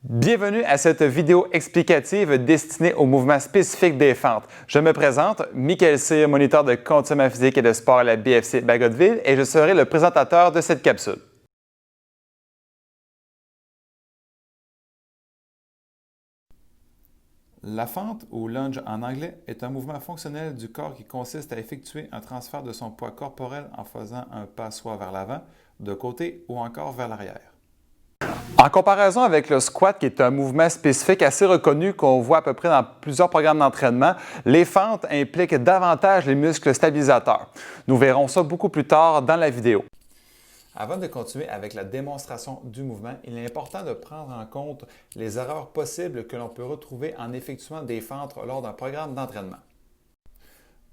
Bienvenue à cette vidéo explicative destinée aux mouvements spécifiques des fentes. Je me présente, Michael Cyr, moniteur de conditionnement physique et de sport à la BFC Bagotville, et je serai le présentateur de cette capsule. La fente, ou lunge en anglais, est un mouvement fonctionnel du corps qui consiste à effectuer un transfert de son poids corporel en faisant un pas soit vers l'avant, de côté ou encore vers l'arrière. En comparaison avec le squat, qui est un mouvement spécifique assez reconnu qu'on voit à peu près dans plusieurs programmes d'entraînement, les fentes impliquent davantage les muscles stabilisateurs. Nous verrons ça beaucoup plus tard dans la vidéo. Avant de continuer avec la démonstration du mouvement, il est important de prendre en compte les erreurs possibles que l'on peut retrouver en effectuant des fentes lors d'un programme d'entraînement.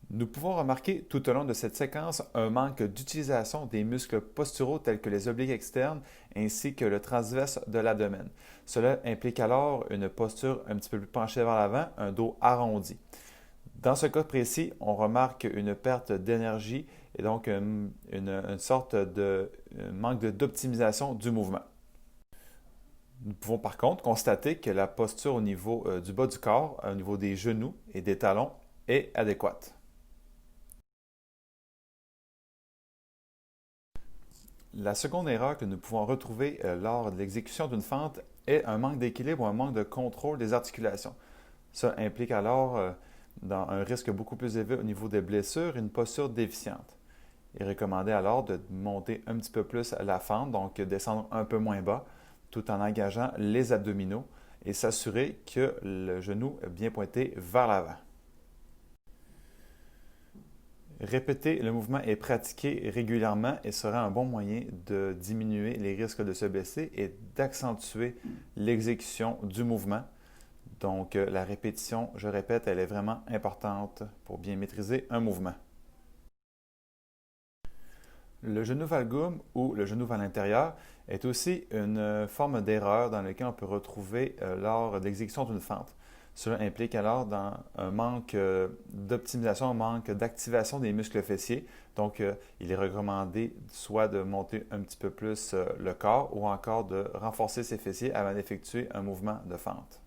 Nous pouvons remarquer tout au long de cette séquence un manque d'utilisation des muscles posturaux tels que les obliques externes ainsi que le transverse de l'abdomen. Cela implique alors une posture un petit peu plus penchée vers l'avant, un dos arrondi. Dans ce cas précis, on remarque une perte d'énergie et donc une sorte de manque d'optimisation du mouvement. Nous pouvons par contre constater que la posture au niveau du bas du corps, au niveau des genoux et des talons, est adéquate. La seconde erreur que nous pouvons retrouver lors de l'exécution d'une fente est un manque d'équilibre ou un manque de contrôle des articulations. Ça implique alors, dans un risque beaucoup plus élevé au niveau des blessures, une posture déficiente. Il est recommandé alors de monter un petit peu plus la fente, donc descendre un peu moins bas, tout en engageant les abdominaux et s'assurer que le genou est bien pointé vers l'avant. Répéter le mouvement et pratiquer régulièrement et sera un bon moyen de diminuer les risques de se blesser et d'accentuer l'exécution du mouvement. Donc, la répétition, je répète, elle est vraiment importante pour bien maîtriser un mouvement. Le genou valgum ou le genou vers l'intérieur est aussi une forme d'erreur dans laquelle on peut retrouver lors de l'exécution d'une fente. Cela implique alors un manque d'optimisation, un manque d'activation des muscles fessiers. Donc, il est recommandé soit de monter un petit peu plus le corps ou encore de renforcer ses fessiers avant d'effectuer un mouvement de fente.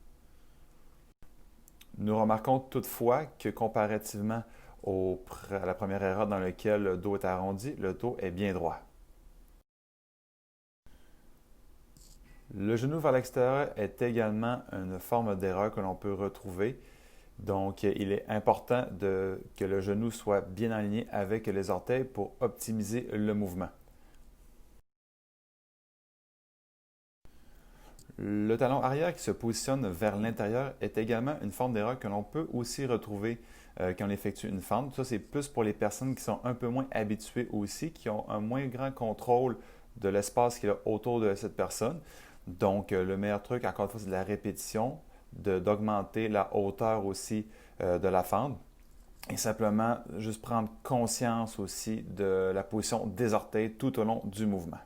Nous remarquons toutefois que comparativement à la première erreur dans laquelle le dos est arrondi, le dos est bien droit. Le genou vers l'extérieur est également une forme d'erreur que l'on peut retrouver. Donc, il est important que le genou soit bien aligné avec les orteils pour optimiser le mouvement. Le talon arrière qui se positionne vers l'intérieur est également une forme d'erreur que l'on peut aussi retrouver quand on effectue une fente. Ça, c'est plus pour les personnes qui sont un peu moins habituées aussi, qui ont un moins grand contrôle de l'espace qu'il y a autour de cette personne. Donc, le meilleur truc, encore une fois, c'est de la répétition, d'augmenter la hauteur aussi de la fente et simplement juste prendre conscience aussi de la position des orteils tout au long du mouvement.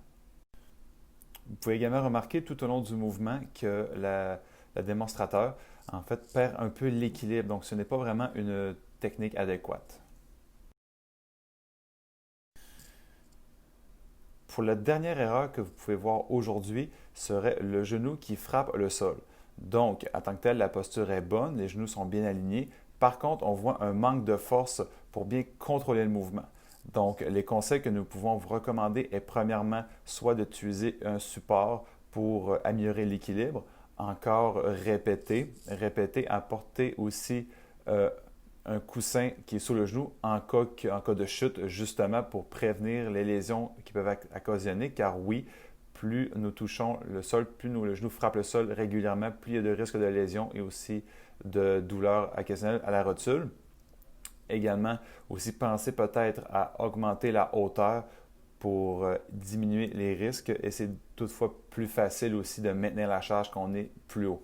Vous pouvez également remarquer tout au long du mouvement que la démonstrateur, en fait, perd un peu l'équilibre. Donc, ce n'est pas vraiment une technique adéquate. Pour la dernière erreur que vous pouvez voir aujourd'hui serait le genou qui frappe le sol. Donc, en tant que tel, la posture est bonne, les genoux sont bien alignés. Par contre, on voit un manque de force pour bien contrôler le mouvement. Donc, les conseils que nous pouvons vous recommander est premièrement soit d'utiliser un support pour améliorer l'équilibre, encore répéter, apporter aussi un coussin qui est sous le genou en cas de chute, justement pour prévenir les lésions qui peuvent occasionner, car oui, plus nous touchons le sol, plus le genou frappe le sol régulièrement, plus il y a de risques de lésions et aussi de douleurs occasionnelles à la rotule. Également, aussi penser peut-être à augmenter la hauteur pour diminuer les risques et c'est toutefois plus facile aussi de maintenir la charge quand on est plus haut.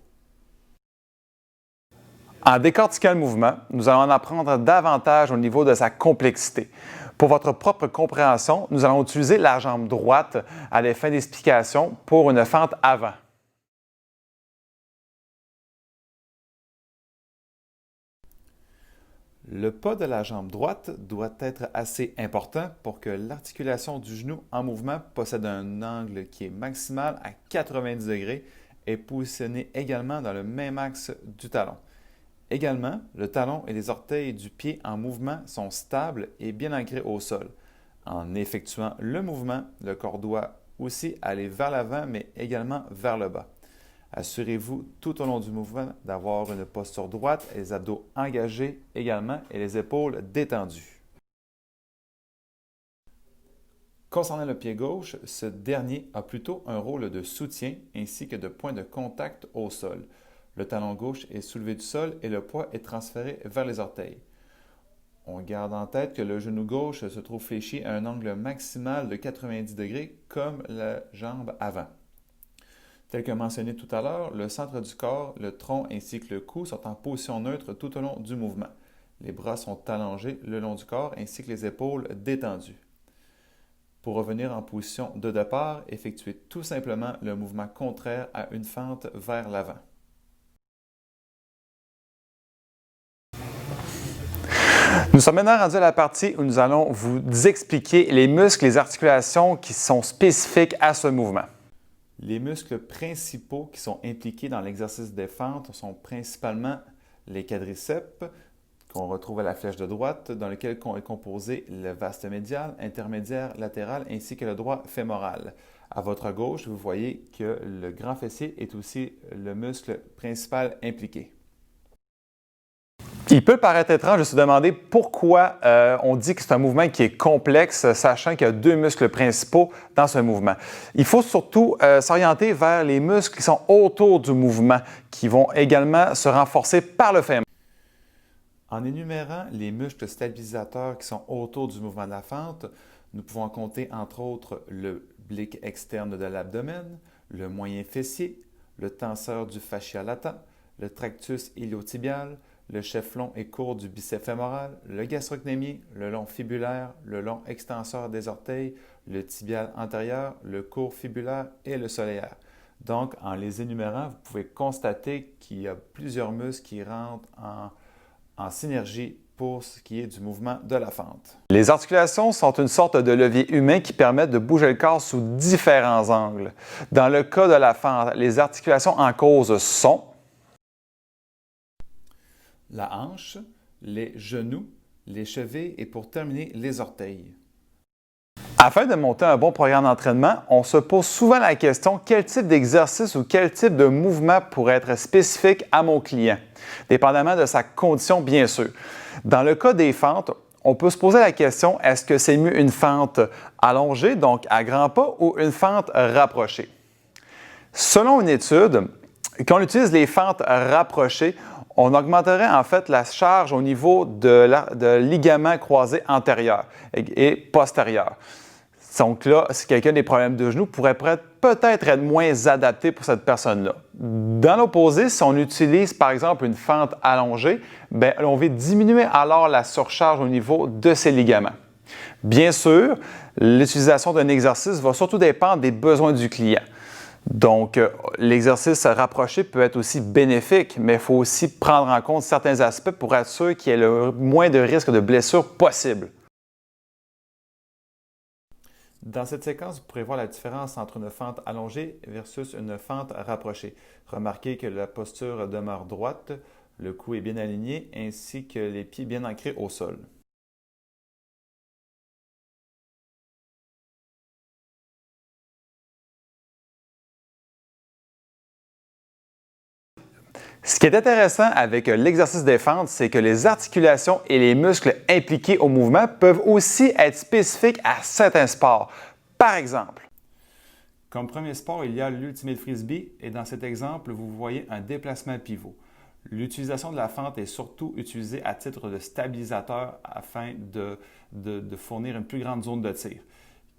En décortiquant le mouvement, nous allons en apprendre davantage au niveau de sa complexité. Pour votre propre compréhension, nous allons utiliser la jambe droite à des fins d'explication pour une fente avant. Le pas de la jambe droite doit être assez important pour que l'articulation du genou en mouvement possède un angle qui est maximal à 90 degrés est positionné également dans le même axe du talon. Également, le talon et les orteils du pied en mouvement sont stables et bien ancrés au sol. En effectuant le mouvement, le corps doit aussi aller vers l'avant, mais également vers le bas. Assurez-vous tout au long du mouvement d'avoir une posture droite, les abdos engagés également et les épaules détendues. Concernant le pied gauche, ce dernier a plutôt un rôle de soutien ainsi que de point de contact au sol. Le talon gauche est soulevé du sol et le poids est transféré vers les orteils. On garde en tête que le genou gauche se trouve fléchi à un angle maximal de 90 degrés comme la jambe avant. Tel que mentionné tout à l'heure, le centre du corps, le tronc ainsi que le cou sont en position neutre tout au long du mouvement. Les bras sont allongés le long du corps ainsi que les épaules détendues. Pour revenir en position de départ, effectuez tout simplement le mouvement contraire à une fente vers l'avant. Nous sommes maintenant rendus à la partie où nous allons vous expliquer les muscles et les articulations qui sont spécifiques à ce mouvement. Les muscles principaux qui sont impliqués dans l'exercice des fentes sont principalement les quadriceps, qu'on retrouve à la flèche de droite, dans lequel est composé le vaste médial, intermédiaire, latéral, ainsi que le droit fémoral. À votre gauche, vous voyez que le grand fessier est aussi le muscle principal impliqué. Il peut paraître étrange de se demander pourquoi on dit que c'est un mouvement qui est complexe, sachant qu'il y a deux muscles principaux dans ce mouvement. Il faut surtout s'orienter vers les muscles qui sont autour du mouvement, qui vont également se renforcer par le fémur. En énumérant les muscles stabilisateurs qui sont autour du mouvement de la fente, nous pouvons compter entre autres le blic externe de l'abdomen, le moyen fessier, le tenseur du fascia latent, le tractus iliotibial, le chef long et court du biceps fémoral, le gastrocnémie, le long fibulaire, le long extenseur des orteils, le tibial antérieur, le court fibulaire et le solaire. Donc, en les énumérant, vous pouvez constater qu'il y a plusieurs muscles qui rentrent en synergie pour ce qui est du mouvement de la fente. Les articulations sont une sorte de levier humain qui permettent de bouger le corps sous différents angles. Dans le cas de la fente, les articulations en cause sont la hanche, les genoux, les chevilles et pour terminer, les orteils. Afin de monter un bon programme d'entraînement, on se pose souvent la question quel type d'exercice ou quel type de mouvement pourrait être spécifique à mon client, dépendamment de sa condition bien sûr. Dans le cas des fentes, on peut se poser la question est-ce que c'est mieux une fente allongée, donc à grands pas, ou une fente rapprochée? Selon une étude, quand on utilise les fentes rapprochées, on augmenterait en fait la charge au niveau de ligaments croisés antérieurs et postérieurs. Donc là, si quelqu'un a des problèmes de genoux, pourrait peut-être être moins adapté pour cette personne-là. Dans l'opposé, si on utilise par exemple une fente allongée, on va diminuer alors la surcharge au niveau de ces ligaments. Bien sûr, l'utilisation d'un exercice va surtout dépendre des besoins du client. Donc, l'exercice rapproché peut être aussi bénéfique, mais il faut aussi prendre en compte certains aspects pour être sûr qu'il y ait le moins de risques de blessures possible. Dans cette séquence, vous pourrez voir la différence entre une fente allongée versus une fente rapprochée. Remarquez que la posture demeure droite, le cou est bien aligné ainsi que les pieds bien ancrés au sol. Ce qui est intéressant avec l'exercice des fentes, c'est que les articulations et les muscles impliqués au mouvement peuvent aussi être spécifiques à certains sports. Par exemple, comme premier sport, il y a l'Ultimate Frisbee et dans cet exemple, vous voyez un déplacement pivot. L'utilisation de la fente est surtout utilisée à titre de stabilisateur afin de fournir une plus grande zone de tir.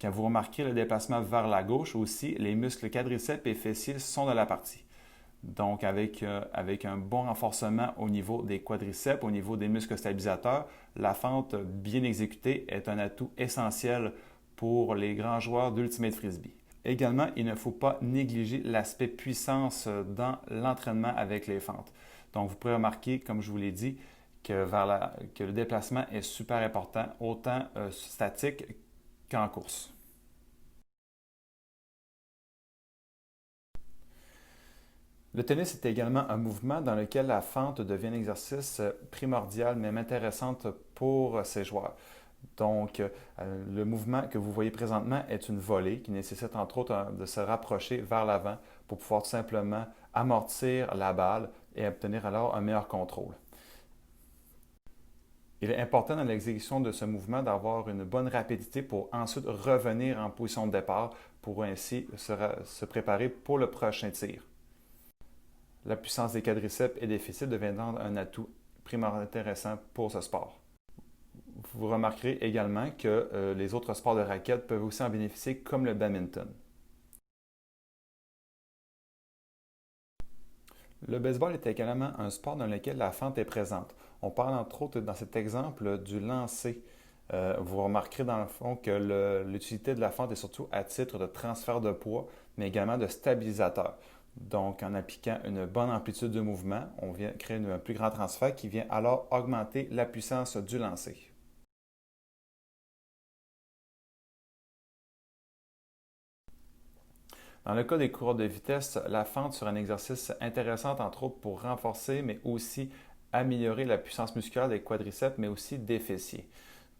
Quand vous remarquez le déplacement vers la gauche aussi, les muscles quadriceps et fessiers sont de la partie. Donc, avec un bon renforcement au niveau des quadriceps, au niveau des muscles stabilisateurs, la fente bien exécutée est un atout essentiel pour les grands joueurs d'Ultimate Frisbee. Également, il ne faut pas négliger l'aspect puissance dans l'entraînement avec les fentes. Donc, vous pourrez remarquer, comme je vous l'ai dit, que le déplacement est super important, autant statique qu'en course. Le tennis est également un mouvement dans lequel la fente devient un exercice primordial, même intéressante pour ses joueurs. Donc, le mouvement que vous voyez présentement est une volée qui nécessite entre autres de se rapprocher vers l'avant pour pouvoir tout simplement amortir la balle et obtenir alors un meilleur contrôle. Il est important dans l'exécution de ce mouvement d'avoir une bonne rapidité pour ensuite revenir en position de départ pour ainsi se préparer pour le prochain tir. La puissance des quadriceps et des fessiers deviendra un atout primordial intéressant pour ce sport. Vous remarquerez également que les autres sports de raquettes peuvent aussi en bénéficier, comme le badminton. Le baseball est également un sport dans lequel la fente est présente. On parle entre autres dans cet exemple du lancer. Vous remarquerez dans le fond que l'utilité de la fente est surtout à titre de transfert de poids, mais également de stabilisateur. Donc, en appliquant une bonne amplitude de mouvement, on vient créer un plus grand transfert qui vient alors augmenter la puissance du lancer. Dans le cas des coureurs de vitesse, la fente sera un exercice intéressant entre autres pour renforcer, mais aussi améliorer la puissance musculaire des quadriceps, mais aussi des fessiers.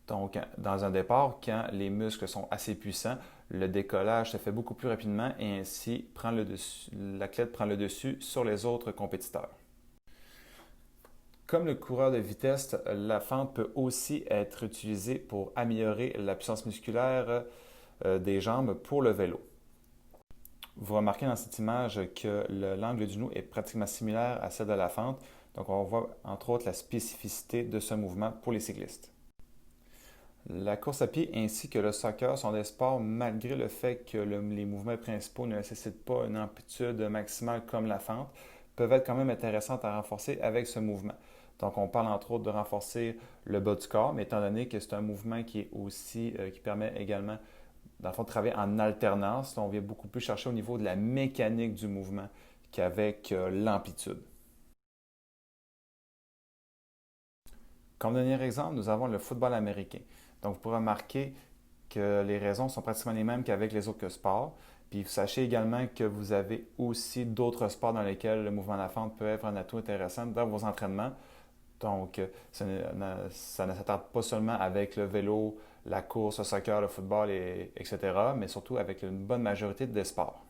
Donc, dans un départ, quand les muscles sont assez puissants, le décollage se fait beaucoup plus rapidement et ainsi l'athlète prend le dessus sur les autres compétiteurs. Comme le coureur de vitesse, la fente peut aussi être utilisée pour améliorer la puissance musculaire des jambes pour le vélo. Vous remarquez dans cette image que l'angle du genou est pratiquement similaire à celle de la fente. Donc, on voit entre autres la spécificité de ce mouvement pour les cyclistes. La course à pied ainsi que le soccer sont des sports malgré le fait que les mouvements principaux ne nécessitent pas une amplitude maximale comme la fente, peuvent être quand même intéressantes à renforcer avec ce mouvement. Donc, on parle entre autres de renforcer le bas du corps, mais étant donné que c'est un mouvement qui est aussi, qui permet également, dans le fond, de travailler en alternance, là, on vient beaucoup plus chercher au niveau de la mécanique du mouvement qu'avec l'amplitude. Comme dernier exemple, nous avons le football américain. Donc, vous pourrez remarquer que les raisons sont pratiquement les mêmes qu'avec les autres sports. Puis, sachez également que vous avez aussi d'autres sports dans lesquels le mouvement de la fente peut être un atout intéressant dans vos entraînements. Donc, ça ne s'attarde pas seulement avec le vélo, la course, le soccer, le football, etc., mais surtout avec une bonne majorité des sports.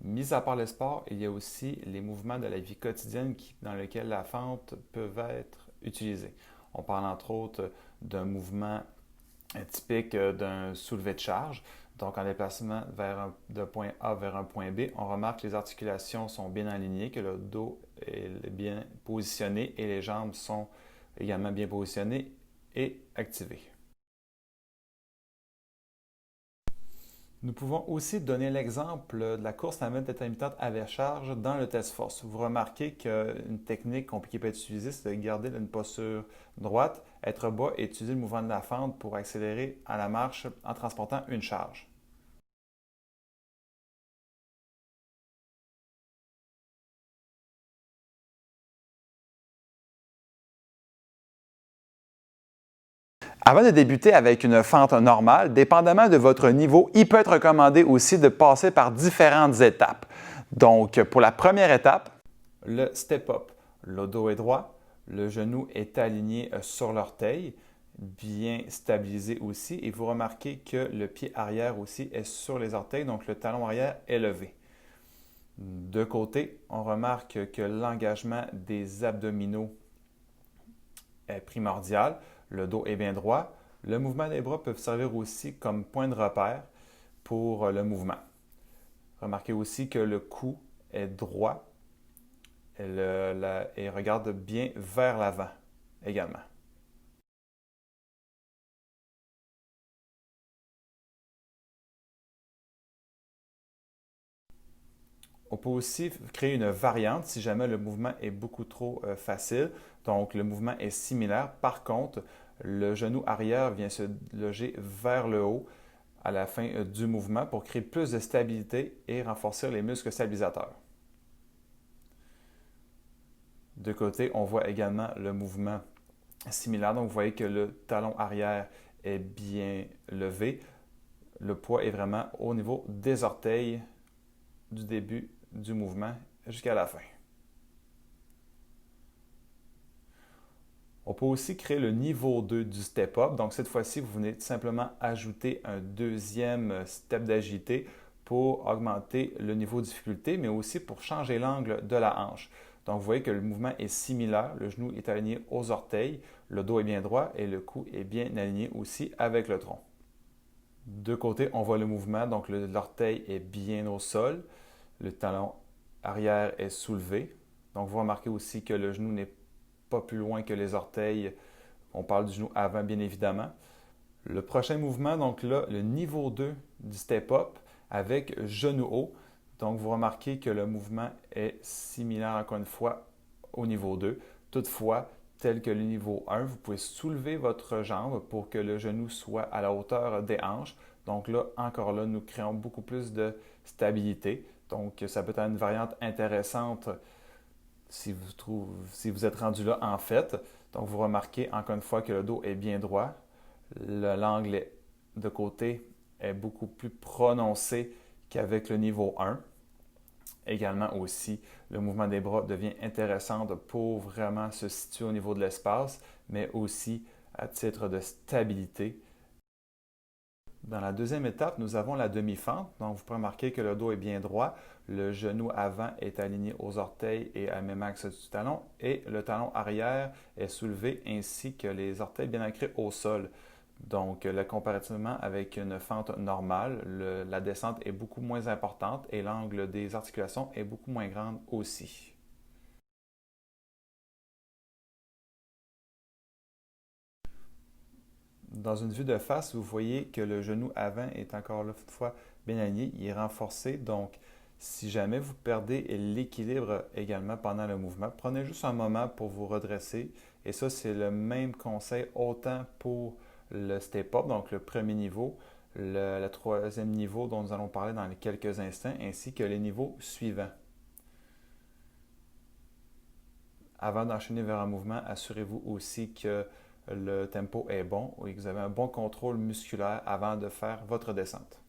Mis à part le sport, il y a aussi les mouvements de la vie quotidienne dans lesquels la fente peut être utilisée. On parle entre autres d'un mouvement typique d'un soulevé de charge. Donc, en déplacement d'un point A vers un point B, on remarque que les articulations sont bien alignées, que le dos est bien positionné et les jambes sont également bien positionnées et activées. Nous pouvons aussi donner l'exemple de la course à mètre intermittente avec charge dans le test force. Vous remarquez qu'une technique qui peut être utilisée, c'est de garder une posture droite, être bas et utiliser le mouvement de la fente pour accélérer à la marche en transportant une charge. Avant de débuter avec une fente normale, dépendamment de votre niveau, il peut être recommandé aussi de passer par différentes étapes. Donc, pour la première étape, le step-up. Le dos est droit, le genou est aligné sur l'orteil, bien stabilisé aussi, et vous remarquez que le pied arrière aussi est sur les orteils, donc le talon arrière est levé. De côté, on remarque que l'engagement des abdominaux est primordial. Le dos est bien droit. Le mouvement des bras peut servir aussi comme point de repère pour le mouvement. Remarquez aussi que le cou est droit et regarde bien vers l'avant également. On peut aussi créer une variante si jamais le mouvement est beaucoup trop facile. Donc, le mouvement est similaire. Par contre, le genou arrière vient se loger vers le haut à la fin du mouvement pour créer plus de stabilité et renforcer les muscles stabilisateurs. De côté, on voit également le mouvement similaire. Donc, vous voyez que le talon arrière est bien levé. Le poids est vraiment au niveau des orteils du début du mouvement jusqu'à la fin. On peut aussi créer le niveau 2 du step-up. Donc, cette fois-ci, vous venez simplement ajouter un deuxième step d'agilité pour augmenter le niveau de difficulté, mais aussi pour changer l'angle de la hanche. Donc, vous voyez que le mouvement est similaire. Le genou est aligné aux orteils, le dos est bien droit et le cou est bien aligné aussi avec le tronc. De côté, on voit le mouvement. Donc, l'orteil est bien au sol. Le talon arrière est soulevé. Donc, vous remarquez aussi que le genou n'est pas plus loin que les orteils. On parle du genou avant, bien évidemment. Le prochain mouvement, donc là, le niveau 2 du step-up avec genou haut. Donc, vous remarquez que le mouvement est similaire, encore une fois, au niveau 2. Toutefois, tel que le niveau 1, vous pouvez soulever votre jambe pour que le genou soit à la hauteur des hanches. Donc là, encore là, nous créons beaucoup plus de stabilité. Donc, ça peut être une variante intéressante si vous êtes rendu là en fait. Donc, vous remarquez encore une fois que le dos est bien droit. L'angle de côté est beaucoup plus prononcé qu'avec le niveau 1. Également aussi, le mouvement des bras devient intéressant pour vraiment se situer au niveau de l'espace, mais aussi à titre de stabilité. Dans la deuxième étape, nous avons la demi-fente. Donc, vous pouvez remarquer que le dos est bien droit, le genou avant est aligné aux orteils et à même axe du talon, et le talon arrière est soulevé ainsi que les orteils bien ancrés au sol. Donc, comparativement avec une fente normale, la descente est beaucoup moins importante et l'angle des articulations est beaucoup moins grande aussi. Dans une vue de face, vous voyez que le genou avant est encore là, toutefois, bien aligné, il est renforcé. Donc, si jamais vous perdez l'équilibre également pendant le mouvement, prenez juste un moment pour vous redresser. Et ça, c'est le même conseil autant pour le step-up, donc le premier niveau, le troisième niveau dont nous allons parler dans quelques instants, ainsi que les niveaux suivants. Avant d'enchaîner vers un mouvement, assurez-vous aussi que le tempo est bon et que vous avez un bon contrôle musculaire avant de faire votre descente.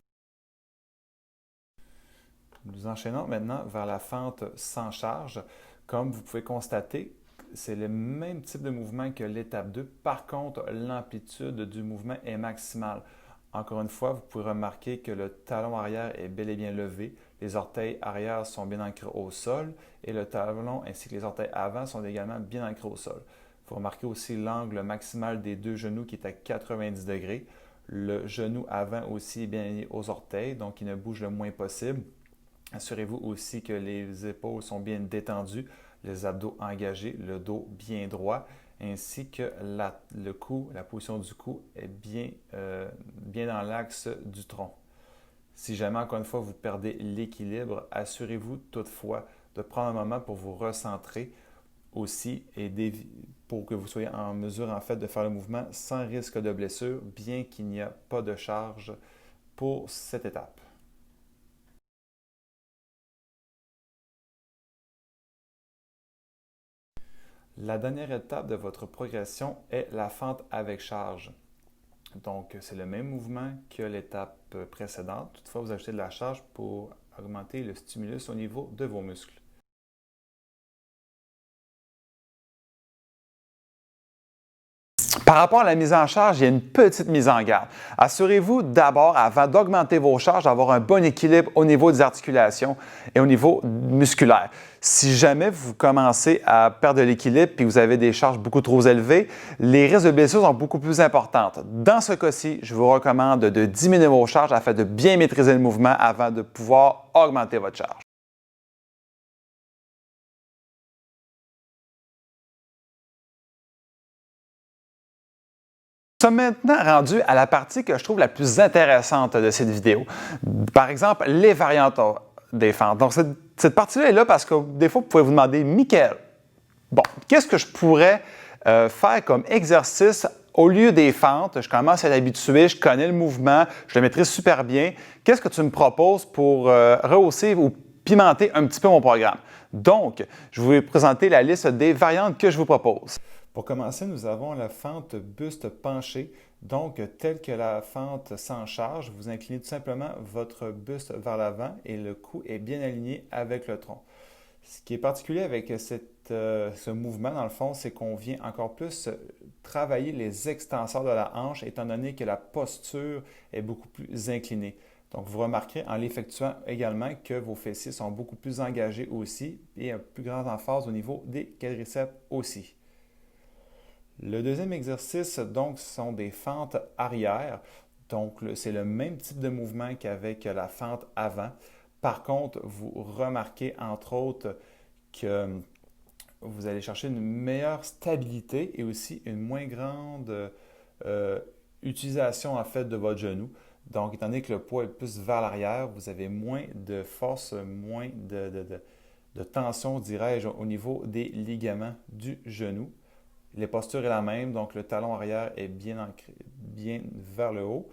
Nous enchaînons maintenant vers la fente sans charge. Comme vous pouvez constater, c'est le même type de mouvement que l'étape 2. Par contre, l'amplitude du mouvement est maximale. Encore une fois, vous pouvez remarquer que le talon arrière est bel et bien levé, les orteils arrière sont bien ancrés au sol et le talon ainsi que les orteils avant sont également bien ancrés au sol. Vous remarquez aussi l'angle maximal des deux genoux qui est à 90 degrés. Le genou avant aussi est bien aligné aux orteils, donc il ne bouge le moins possible. Assurez-vous aussi que les épaules sont bien détendues, les abdos engagés, le dos bien droit, ainsi que le cou, la position du cou est bien dans l'axe du tronc. Si jamais, encore une fois, vous perdez l'équilibre, assurez-vous toutefois de prendre un moment pour vous recentrer aussi et pour que vous soyez en mesure en fait de faire le mouvement sans risque de blessure, bien qu'il n'y a pas de charge pour cette étape. La dernière étape de votre progression est la fente avec charge. Donc, c'est le même mouvement que l'étape précédente. Toutefois, vous ajoutez de la charge pour augmenter le stimulus au niveau de vos muscles. Par rapport à la mise en charge, il y a une petite mise en garde. Assurez-vous d'abord, avant d'augmenter vos charges, d'avoir un bon équilibre au niveau des articulations et au niveau musculaire. Si jamais vous commencez à perdre de l'équilibre et que vous avez des charges beaucoup trop élevées, les risques de blessures sont beaucoup plus importantes. Dans ce cas-ci, je vous recommande de diminuer vos charges afin de bien maîtriser le mouvement avant de pouvoir augmenter votre charge. Nous sommes maintenant rendus à la partie que je trouve la plus intéressante de cette vidéo. Par exemple, les variantes des fentes. Donc, cette partie-là est là parce que des fois, vous pouvez vous demander, Michael, bon, qu'est-ce que je pourrais faire comme exercice au lieu des fentes? Je commence à l'habituer, je connais le mouvement, je le maîtrise super bien. Qu'est-ce que tu me proposes pour rehausser ou pimenter un petit peu mon programme? Donc, je vais vous présenter la liste des variantes que je vous propose. Pour commencer, nous avons la fente buste penché. Donc, tel que la fente s'en charge, vous inclinez tout simplement votre buste vers l'avant et le cou est bien aligné avec le tronc. Ce qui est particulier avec ce mouvement, dans le fond, c'est qu'on vient encore plus travailler les extenseurs de la hanche, étant donné que la posture est beaucoup plus inclinée. Donc, vous remarquerez en l'effectuant également que vos fessiers sont beaucoup plus engagés aussi et un plus grand emphase au niveau des quadriceps aussi. Le deuxième exercice, donc, sont des fentes arrière. Donc, c'est le même type de mouvement qu'avec la fente avant. Par contre, vous remarquez entre autres que vous allez chercher une meilleure stabilité et aussi une moins grande utilisation en fait de votre genou. Donc, étant donné que le poids est plus vers l'arrière, vous avez moins de force, moins de tension, dirais-je, au niveau des ligaments du genou. Les postures est la même, donc le talon arrière est bien ancré, bien vers le haut.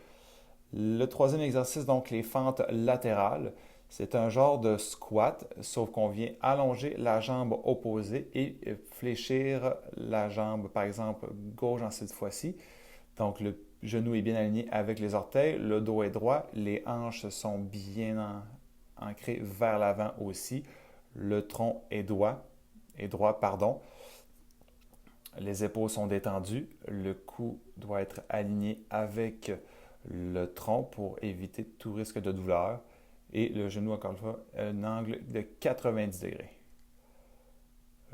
Le troisième exercice, donc les fentes latérales, c'est un genre de squat, sauf qu'on vient allonger la jambe opposée et fléchir la jambe, par exemple, gauche dans cette fois-ci. Donc le genou est bien aligné avec les orteils, le dos est droit, les hanches sont bien ancrées vers l'avant aussi, le tronc est droit. Les épaules sont détendues, le cou doit être aligné avec le tronc pour éviter tout risque de douleur et le genou, encore une fois, un angle de 90 degrés.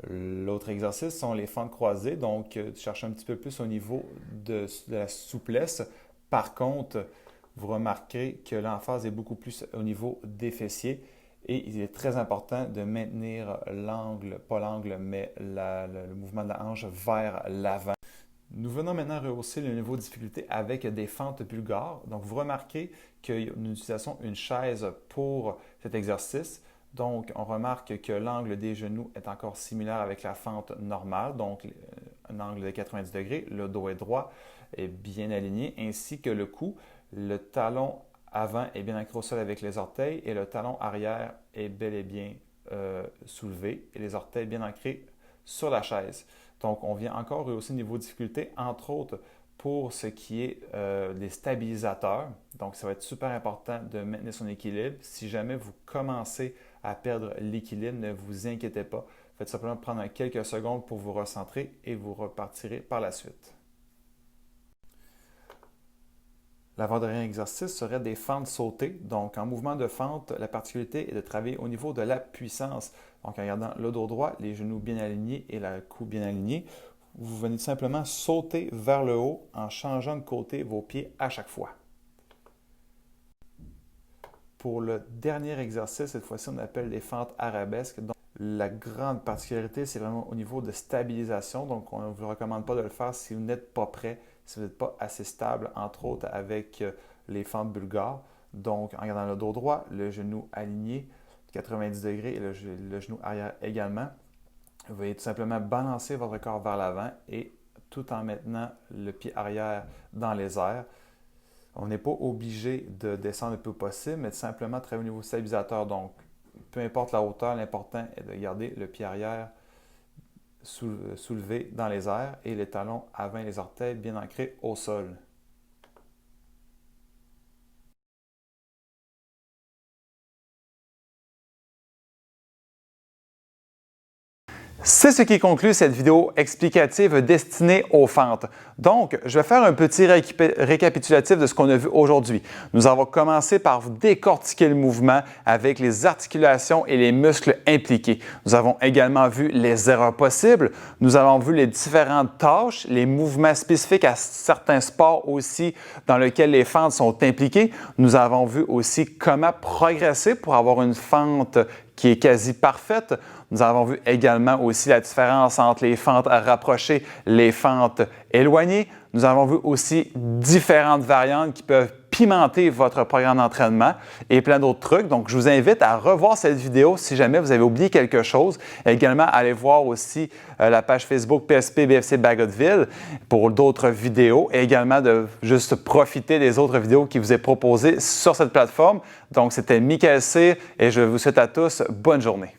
L'autre exercice sont les fentes croisées, donc cherchez un petit peu plus au niveau de la souplesse. Par contre, vous remarquerez que l'emphase est beaucoup plus au niveau des fessiers. Et il est très important de maintenir l'angle, pas l'angle, mais le mouvement de la hanche vers l'avant. Nous venons maintenant rehausser le niveau de difficulté avec des fentes bulgares. Donc, vous remarquez que nous utilisons une chaise pour cet exercice. Donc, on remarque que l'angle des genoux est encore similaire avec la fente normale, donc un angle de 90 degrés. Le dos est droit et bien aligné, ainsi que le cou. Le talon avant est bien ancré au sol avec les orteils et le talon arrière est bel et bien soulevé et les orteils bien ancrés sur la chaise. Donc, on vient encore rehausser le niveau de difficulté, entre autres pour ce qui est des stabilisateurs. Donc, ça va être super important de maintenir son équilibre. Si jamais vous commencez à perdre l'équilibre, ne vous inquiétez pas. Faites simplement prendre quelques secondes pour vous recentrer et vous repartirez par la suite. L'avant-dernier exercice serait des fentes sautées. Donc, en mouvement de fente, la particularité est de travailler au niveau de la puissance. Donc, en gardant le dos droit, les genoux bien alignés et le cou bien aligné, vous venez tout simplement sauter vers le haut en changeant de côté vos pieds à chaque fois. Pour le dernier exercice, cette fois-ci, on appelle les fentes arabesques. Donc, la grande particularité, c'est vraiment au niveau de stabilisation. Donc, on ne vous recommande pas de le faire si vous n'êtes pas prêt, si vous n'êtes pas assez stable, entre autres avec les fentes bulgares. Donc, en gardant le dos droit, le genou aligné, 90 degrés et le genou arrière également. Vous allez tout simplement balancer votre corps vers l'avant et tout en maintenant le pied arrière dans les airs. On n'est pas obligé de descendre le plus possible, mais simplement travailler au niveau stabilisateur. Donc, peu importe la hauteur, l'important est de garder le pied arrière soulevé dans les airs et les talons avant et les orteils bien ancrés au sol. C'est ce qui conclut cette vidéo explicative destinée aux fentes. Donc, je vais faire un petit récapitulatif de ce qu'on a vu aujourd'hui. Nous avons commencé par décortiquer le mouvement avec les articulations et les muscles impliqués. Nous avons également vu les erreurs possibles. Nous avons vu les différentes tâches, les mouvements spécifiques à certains sports aussi dans lesquels les fentes sont impliquées. Nous avons vu aussi comment progresser pour avoir une fente qui est quasi parfaite. Nous avons vu également aussi la différence entre les fentes rapprochées, les fentes éloignées. Nous avons vu aussi différentes variantes qui peuvent pimenter votre programme d'entraînement et plein d'autres trucs. Donc, je vous invite à revoir cette vidéo si jamais vous avez oublié quelque chose. Également, allez voir aussi la page Facebook PSP BFC Bagotville pour d'autres vidéos et également de juste profiter des autres vidéos qui vous est proposées sur cette plateforme. Donc, c'était Michael Cyr et je vous souhaite à tous bonne journée.